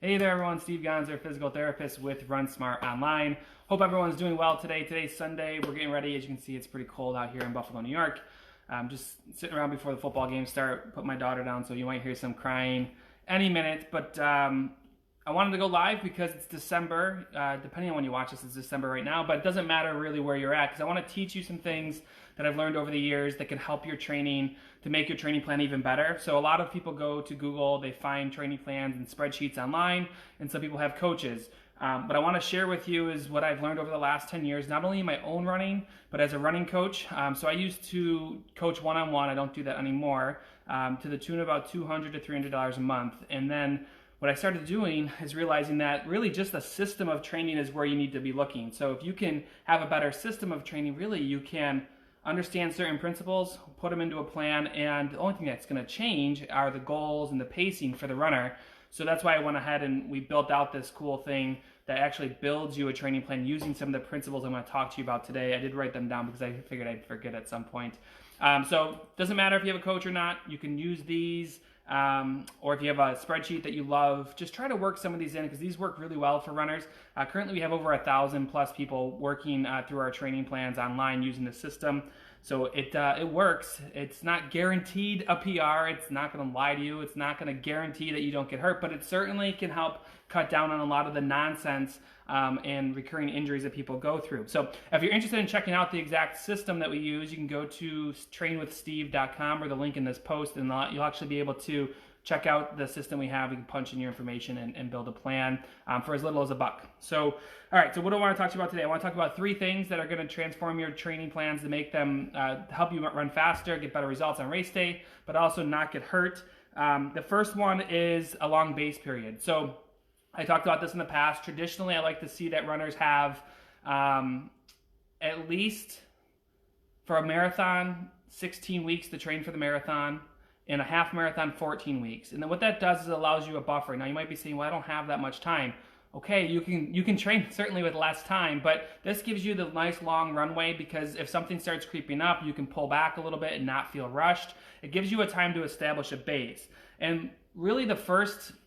Hey there everyone, 𝗲𝗵𝗂𝒂𝒕, physical therapist with Run Smart Online. Hope everyone's doing well today. Today's Sunday. We're getting ready. As you can see, it's pretty cold out here in Buffalo, New York. Just sitting around before the football games start, put my daughter down, so you might hear some crying any minute. But I wanted to go live because it's December. Depending on when you watch this, it's December right now, but it doesn't matter really where you're at because I want to teach you some things that I've learned over the years that can help your training to make your training plan even better. So a lot of people go to Google, they find training plans and spreadsheets online, and some people have coaches. But I want to share with you is what I've learned over the last 10 years, not only in my own running, but as a running coach. So I used to coach one-on-one, I don't do that anymore, to the tune of about $200 to $300 a month. And then what I started doing is realizing that really just a system of training is where you need to be looking. So if you can have a better system of training, really you can understand certain principles, put them into a plan, and the only thing that's going to change are the goals and the pacing for the runner. So that's why I went ahead and we built out this cool thing that actually builds you a training plan using some of the principles I'm going to talk to you about today. I did write them down because I figured I'd forget at some point. So it doesn't matter if you have a coach or not, you can use these. Or if you have a spreadsheet that you love, just try to work some of these in because these work really well for runners. Currently we have over 1,000 plus people working through our training plans online using the system. So it works. It's not guaranteed a PR. It's not going to lie to you. It's not going to guarantee that you don't get hurt, but it certainly can help cut down on a lot of the nonsense and recurring injuries that people go through. So if you're interested in checking out the exact system that we use, you can go to trainwithsteve.com or the link in this post, and you'll actually be able to check out the system we have. You can punch in your information and build a plan for as little as $1. So, all right, so what do I want to talk to you about today? I want to talk about 3 things that are going to transform your training plans to make them help you run faster, get better results on race day, but also not get hurt. The first one is a long base period. So I talked about this in the past. Traditionally, I like to see that runners have at least for a marathon, 16 weeks to train for the marathon, and a half marathon, 14 weeks. And then what that does is it allows you a buffer. Now you might be saying, well, I don't have that much time. Okay, you can train certainly with less time, but this gives you the nice long runway because if something starts creeping up, you can pull back a little bit and not feel rushed. It gives you a time to establish a base. And really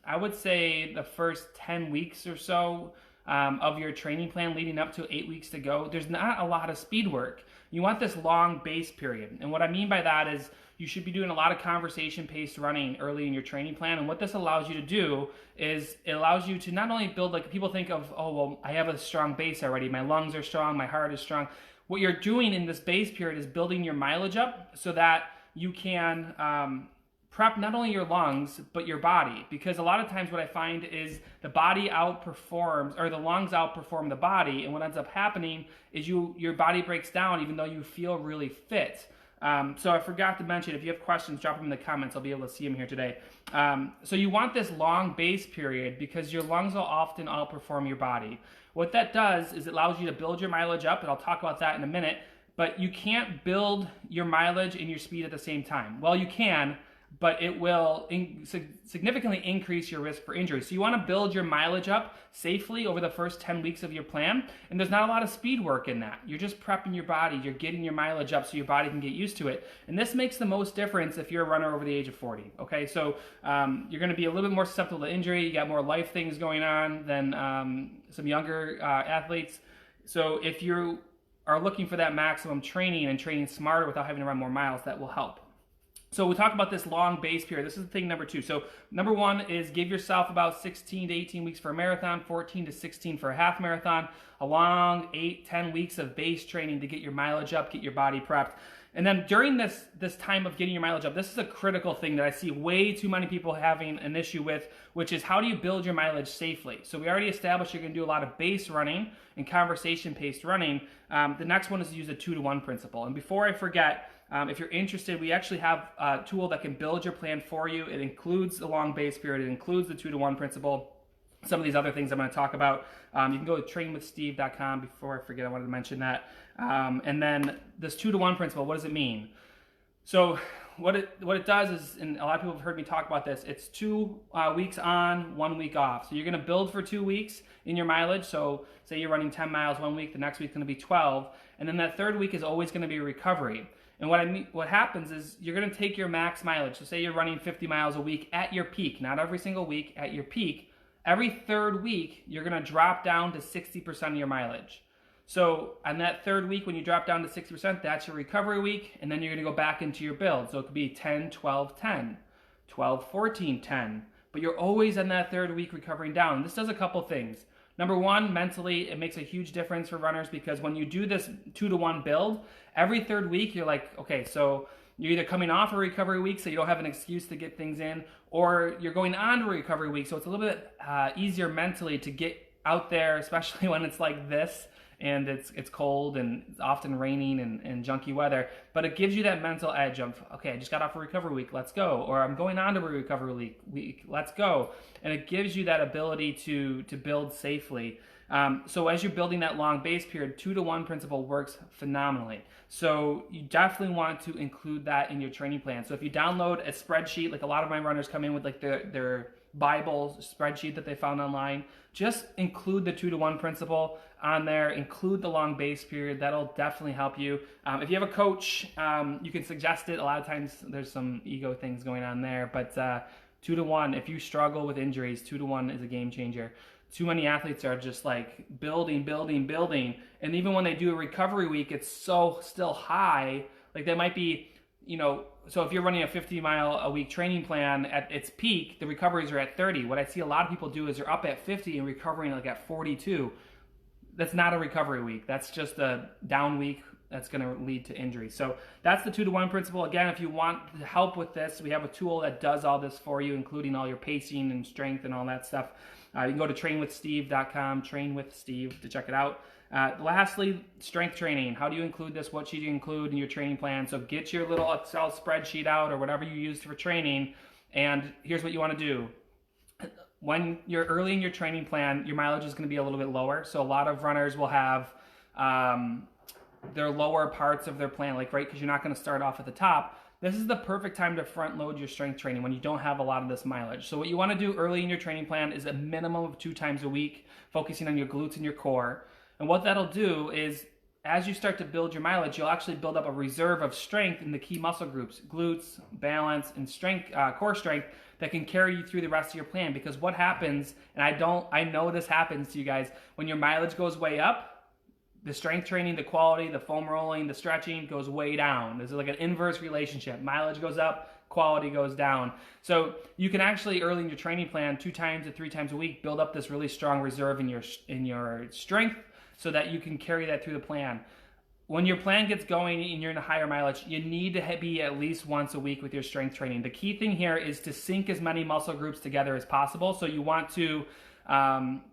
I would say the first 10 weeks or so of your training plan leading up to 8 weeks to go, there's not a lot of speed work. You want this long base period. And what I mean by that is you should be doing a lot of conversation-paced running early in your training plan. And what this allows you to do is it allows you to not only build, like people think of, oh, well, I have a strong base already. My lungs are strong, my heart is strong. What you're doing in this base period is building your mileage up so that you can prep not only your lungs, but your body. Because a lot of times what I find is the body outperforms, or the lungs outperform the body, and what ends up happening is your body breaks down even though you feel really fit. So I forgot to mention, if you have questions, drop them in the comments. I'll be able to see them here today. So you want this long base period because your lungs will often outperform your body. What that does is it allows you to build your mileage up, and I'll talk about that in a minute, but you can't build your mileage and your speed at the same time. Well, you can, but it will significantly increase your risk for injury. So you want to build your mileage up safely over the first 10 weeks of your plan, and there's not a lot of speed work in that. You're just prepping your body, you're getting your mileage up so your body can get used to it, and this makes the most difference if you're a runner over the age of 40, okay? So you're going to be a little bit more susceptible to injury, you got more life things going on than some younger athletes. So if you are looking for that maximum training and training smarter without having to run more miles, that will help. So we talked about this long base period. This is thing number 2. So number 1 is give yourself about 16 to 18 weeks for a marathon, 14 to 16 for a half marathon, a long 8-10 weeks of base training to get your mileage up, get your body prepped. And then during this time of getting your mileage up, this is a critical thing that I see way too many people having an issue with, which is how do you build your mileage safely? So we already established you're going to do a lot of base running and conversation-paced running. The next one is to use the 2-to-1 principle. And before I forget, if you're interested, we actually have a tool that can build your plan for you. It includes the long base period. It includes the 2-to-1 principle. Some of these other things I'm going to talk about. You can go to trainwithsteve.com. Before I forget, I wanted to mention that. And then this 2-to-1 principle, what does it mean? So what it does is, and a lot of people have heard me talk about this, it's 2 weeks on, 1 week off. So you're going to build for 2 weeks in your mileage. So say you're running 10 miles 1 week, the next week's going to be 12. And then that third week is always going to be recovery. And what happens is you're going to take your max mileage. So say you're running 50 miles a week at your peak, not every single week, at your peak. Every third week, you're going to drop down to 60% of your mileage. So on that third week, when you drop down to 60%, that's your recovery week, and then you're going to go back into your build. So it could be 10, 12, 10, 12, 14, 10. But you're always on that third week recovering down. This does a couple things. Number one, mentally, it makes a huge difference for runners because when you do this 2-to-1 build, every third week, you're like, okay, so you're either coming off a recovery week so you don't have an excuse to get things in, or you're going on to a recovery week, so it's a little bit easier mentally to get out there, especially when it's like this, and it's cold and it's often raining and junky weather, but it gives you that mental edge of, okay, I just got off a recovery week, let's go, or I'm going on to a recovery week, let's go, and it gives you that ability to build safely. So as you're building that long base period, 2-to-1 principle works phenomenally. So you definitely want to include that in your training plan. So if you download a spreadsheet, like a lot of my runners come in with like their Bible spreadsheet that they found online, just include the 2-to-1 principle on there, include the long base period. That'll definitely help you. If you have a coach, you can suggest it. A lot of times there's some ego things going on there, but 2-to-1, if you struggle with injuries, 2-to-1 is a game changer. Too many athletes are just like building, and even when they do a recovery week, it's so still high. Like they might be, so if you're running a 50-mile-a-week training plan at its peak, the recoveries are at 30. What I see a lot of people do is they're up at 50 and recovering like at 42. That's not a recovery week. That's just a down week that's going to lead to injury. So that's the 2-to-1 principle. Again, if you want help with this, we have a tool that does all this for you, including all your pacing and strength and all that stuff. You can go to 𝗵𝗵𝗱𝒂𝒐.com, Train with Steve, to check it out. Lastly, strength training. How do you include this? What should you include in your training plan? So get your little Excel spreadsheet out or whatever you use for training, and here's what you want to do. When you're early in your training plan, your mileage is going to be a little bit lower. So a lot of runners will have their lower parts of their plan, like right, because you're not going to start off at the top. This is the perfect time to front load your strength training when you don't have a lot of this mileage. So what you want to do early in your training plan is a minimum of 2 times a week, focusing on your glutes and your core. And what that'll do is, as you start to build your mileage, you'll actually build up a reserve of strength in the key muscle groups, glutes, balance, and strength, core strength, that can carry you through the rest of your plan. Because what happens, and I know this happens to you guys, when your mileage goes way up, the strength training, the quality, the foam rolling, the stretching goes way down. There's like an inverse relationship. Mileage goes up, quality goes down. So you can actually, early in your training plan, 2 times to 3 times a week, build up this really strong reserve in your strength so that you can carry that through the plan. When your plan gets going and you're in a higher mileage, you need to be at least once a week with your strength training. The key thing here is to sync as many muscle groups together as possible. So you want to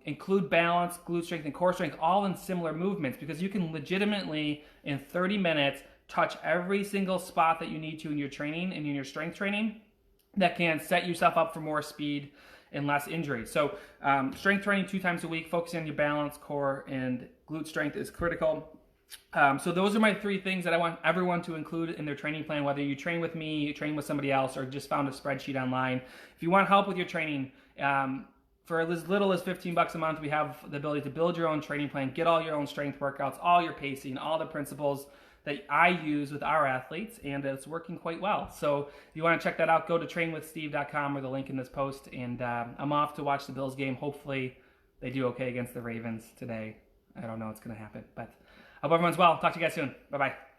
include balance, glute strength, and core strength all in similar movements, because you can legitimately, in 30 minutes, touch every single spot that you need to in your training and in your strength training that can set yourself up for more speed and less injury. So strength training 2 times a week, focusing on your balance, core, and glute strength is critical. So those are my 3 things that I want everyone to include in their training plan, whether you train with me, you train with somebody else, or just found a spreadsheet online. If you want help with your training, for as little as $15 a month, we have the ability to build your own training plan, get all your own strength workouts, all your pacing, all the principles that I use with our athletes, and it's working quite well. So if you want to check that out, go to trainwithsteve.com or the link in this post, and I'm off to watch the Bills game. Hopefully they do okay against the Ravens today. I don't know what's going to happen, but I hope everyone's well. Talk to you guys soon. Bye-bye.